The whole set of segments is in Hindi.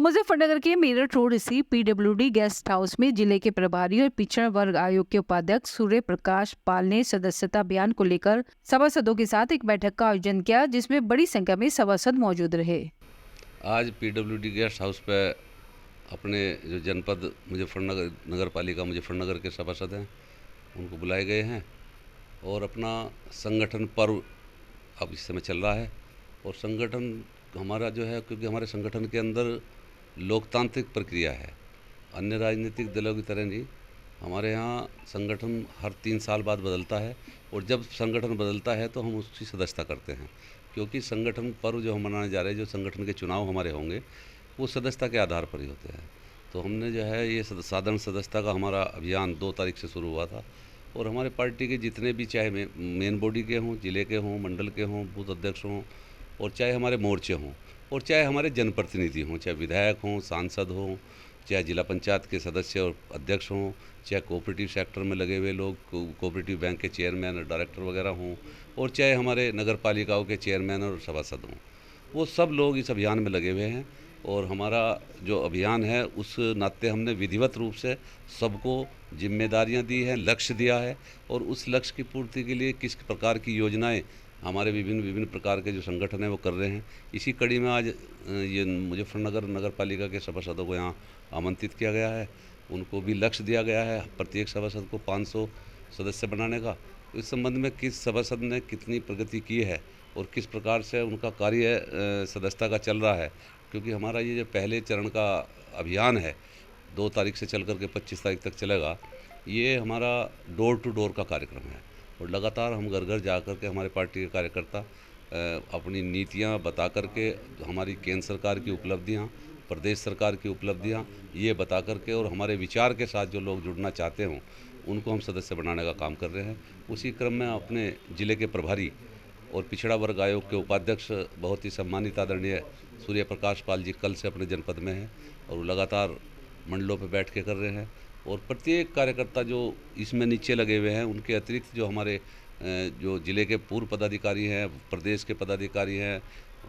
मुजफ्फरनगर के मेरठ रोड स्थित पीडब्ल्यूडी गेस्ट हाउस में जिले के प्रभारी और पिछड़ा वर्ग आयोग के उपाध्यक्ष सूर्य प्रकाश पाल ने सदस्यता अभियान को लेकर सभासदों के साथ एक बैठक का आयोजन किया, जिसमें बड़ी संख्या में सभासद मौजूद रहे। आज पीडब्ल्यूडी गेस्ट हाउस पे अपने जो जनपद मुजफ्फरनगर नगर पालिका मुजफ्फरनगर के सभासद हैं उनको बुलाए गए हैं और अपना संगठन पर्व अब इस समय चल रहा है। और संगठन हमारा जो है, क्योंकि हमारे संगठन के अंदर लोकतांत्रिक प्रक्रिया है, अन्य राजनीतिक दलों की तरह नहीं। हमारे यहाँ संगठन हर 3 साल बाद बदलता है और जब संगठन बदलता है तो हम उसकी सदस्यता करते हैं, क्योंकि संगठन पर्व जो हम मनाने जा रहे हैं, जो संगठन के चुनाव हमारे होंगे वो सदस्यता के आधार पर ही होते हैं। तो हमने जो है ये साधारण सदस्यता का हमारा अभियान 2 तारीख से शुरू हुआ था और हमारे पार्टी के जितने भी, चाहे मेन बॉडी के हों, ज़िले के हों, मंडल के हों, बूथ अध्यक्ष हों, और चाहे हमारे मोर्चे हों, और चाहे हमारे जनप्रतिनिधि हों, चाहे विधायक हों, सांसद हों, चाहे जिला पंचायत के सदस्य और अध्यक्ष हों, चाहे कोऑपरेटिव सेक्टर में लगे हुए लोग, कोऑपरेटिव बैंक के चेयरमैन और डायरेक्टर वगैरह हों, और चाहे हमारे नगर पालिकाओं के चेयरमैन और सभासद हों, वो सब लोग इस अभियान में लगे हुए हैं। और हमारा जो अभियान है उस नाते हमने विधिवत रूप से सबको जिम्मेदारियां दी हैं, लक्ष्य दिया है, और उस लक्ष्य की पूर्ति के लिए किस प्रकार की योजनाएं हमारे विभिन्न प्रकार के जो संगठन हैं वो कर रहे हैं। इसी कड़ी में आज ये मुजफ्फरनगर नगर पालिका के सभासदों को यहाँ आमंत्रित किया गया है। उनको भी लक्ष्य दिया गया है प्रत्येक सभासद को 500 सदस्य बनाने का। इस संबंध में किस सभासद ने कितनी प्रगति की है और किस प्रकार से उनका कार्य सदस्यता का चल रहा है, क्योंकि हमारा ये जो पहले चरण का अभियान है 2 तारीख से चल कर के 25 तारीख तक चलेगा, ये हमारा डोर टू डोर का कार्यक्रम है और लगातार हम घर घर जा कर के हमारे पार्टी के कार्यकर्ता अपनी नीतियां बता कर के, हमारी केंद्र सरकार की उपलब्धियां, प्रदेश सरकार की उपलब्धियां ये बता कर के, और हमारे विचार के साथ जो लोग जुड़ना चाहते हों उनको हम सदस्य बनाने का काम कर रहे हैं। उसी क्रम में अपने ज़िले के प्रभारी और पिछड़ा वर्ग आयोग के उपाध्यक्ष बहुत ही सम्मानित आदरणीय सूर्य प्रकाश पाल जी कल से अपने जनपद में हैं और वो लगातार मंडलों पर बैठ के कर रहे हैं। और प्रत्येक कार्यकर्ता जो इसमें नीचे लगे हुए हैं, उनके अतिरिक्त जो हमारे जो ज़िले के पूर्व पदाधिकारी हैं, प्रदेश के पदाधिकारी हैं,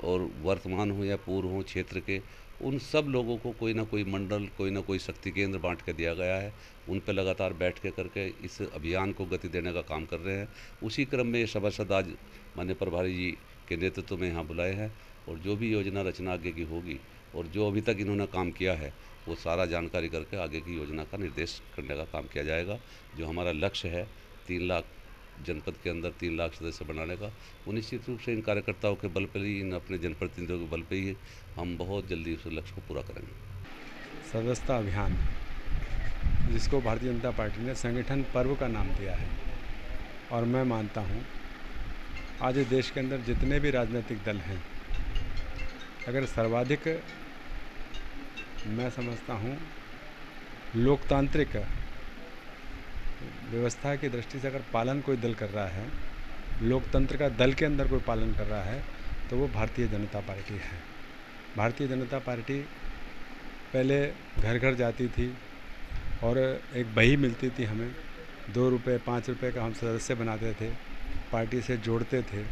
और वर्तमान हो या पूर्व हो क्षेत्र के, उन सब लोगों को कोई ना कोई मंडल, कोई ना कोई शक्ति केंद्र बांट के दिया गया है। उन पर लगातार बैठ के करके इस अभियान को गति देने का काम कर रहे हैं। उसी क्रम में ये सभासद आज माननीय प्रभारी जी के नेतृत्व में यहाँ बुलाए हैं और जो भी योजना रचना आगे की होगी और जो अभी तक इन्होंने काम किया है वो सारा जानकारी करके आगे की योजना का निर्देश करने का काम किया जाएगा। जो हमारा लक्ष्य है 3 लाख जनपद के अंदर 3 लाख सदस्य बनाने का, वो निश्चित रूप से इन कार्यकर्ताओं के बल पर ही, इन अपने जनप्रतिनिधियों के बल पर ही हम बहुत जल्दी उस लक्ष्य को पूरा करेंगे। सदस्यता अभियान, जिसको भारतीय जनता पार्टी ने संगठन पर्व का नाम दिया है, और मैं मानता हूँ आज देश के अंदर जितने भी राजनीतिक दल हैं, अगर सर्वाधिक, मैं समझता हूँ, लोकतांत्रिक व्यवस्था की दृष्टि से अगर पालन कोई दल कर रहा है, लोकतंत्र का दल के अंदर कोई पालन कर रहा है, तो वो भारतीय जनता पार्टी है। भारतीय जनता पार्टी पहले घर घर जाती थी और एक बही मिलती थी हमें, 2 रुपये 5 रुपये का हम सदस्य बनाते थे, पार्टी से जोड़ते थे।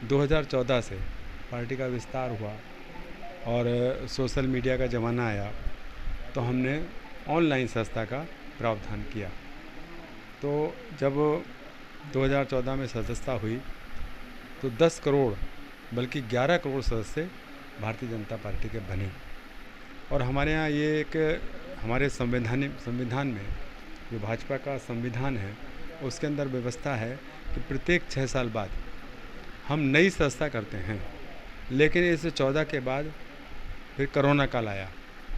2014 से पार्टी का विस्तार हुआ और सोशल मीडिया का ज़माना आया, तो हमने ऑनलाइन सदस्यता का प्रावधान किया। तो जब 2014 में सदस्यता हुई तो 10 करोड़ बल्कि 11 करोड़ सदस्य भारतीय जनता पार्टी के बने। और हमारे यहाँ ये एक, हमारे संविधान में जो भाजपा का संविधान है उसके अंदर व्यवस्था है कि प्रत्येक 6 साल बाद हम नई सदस्यता करते हैं। लेकिन इस 14 के बाद फिर कोरोना काल आया,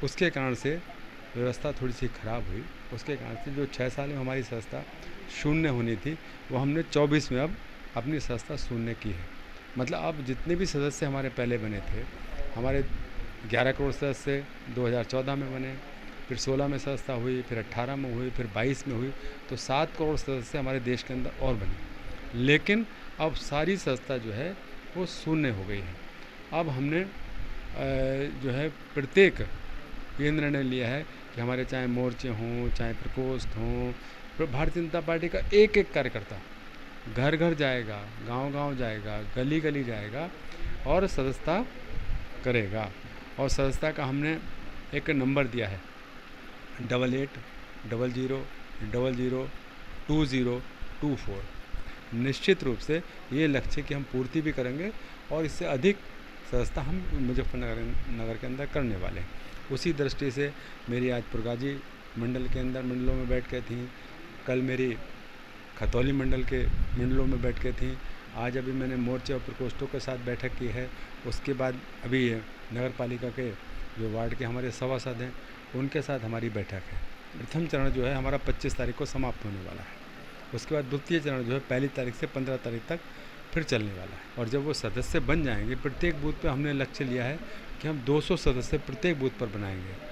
उसके कारण से व्यवस्था थोड़ी सी ख़राब हुई। उसके कारण से जो 6 साल में हमारी सदस्यता शून्य होनी थी, वो हमने 24 में अब अपनी सदस्यता शून्य की है। मतलब अब जितने भी सदस्य हमारे पहले बने थे, हमारे 11 करोड़ सदस्य 2014 में बने, फिर 16 में सदस्यता हुई, फिर 18 में हुई, फिर 22 में हुई, तो 7 करोड़ सदस्य हमारे देश के अंदर और बने। लेकिन अब सारी सदस्यता जो है वो शून्य हो गई है। अब हमने जो है प्रत्येक ये निर्णय लिया है कि हमारे चाहे मोर्चे हों, चाहे प्रकोष्ठ हों, भारतीय जनता पार्टी का एक एक कार्यकर्ता घर घर जाएगा, गांव गांव जाएगा, गली गली जाएगा और सदस्यता करेगा। और सदस्यता का हमने एक नंबर दिया है 8800002024। निश्चित रूप से ये लक्ष्य कि हम पूर्ति भी करेंगे और इससे अधिक सदस्यता हम मुजफ्फरनगर के अंदर करने वाले हैं। उसी दृष्टि से मेरी आज पुरगाजी मंडल के अंदर मंडलों में बैठकें थी, कल मेरी खतौली मंडल के मंडलों में बैठकें थी, आज अभी मैंने मोर्चे और प्रकोष्ठों के साथ बैठक की है। उसके बाद अभी नगर पालिका के जो वार्ड के हमारे सभासद हैं उनके साथ हमारी बैठक है। प्रथम चरण जो है हमारा 25 तारीख को समाप्त होने वाला है। उसके बाद द्वितीय चरण जो है 1 तारीख से 15 तारीख तक फिर चलने वाला है। और जब वो सदस्य बन जाएंगे, प्रत्येक बूथ पे हमने लक्ष्य लिया है कि हम 200 सदस्य प्रत्येक बूथ पर बनाएंगे।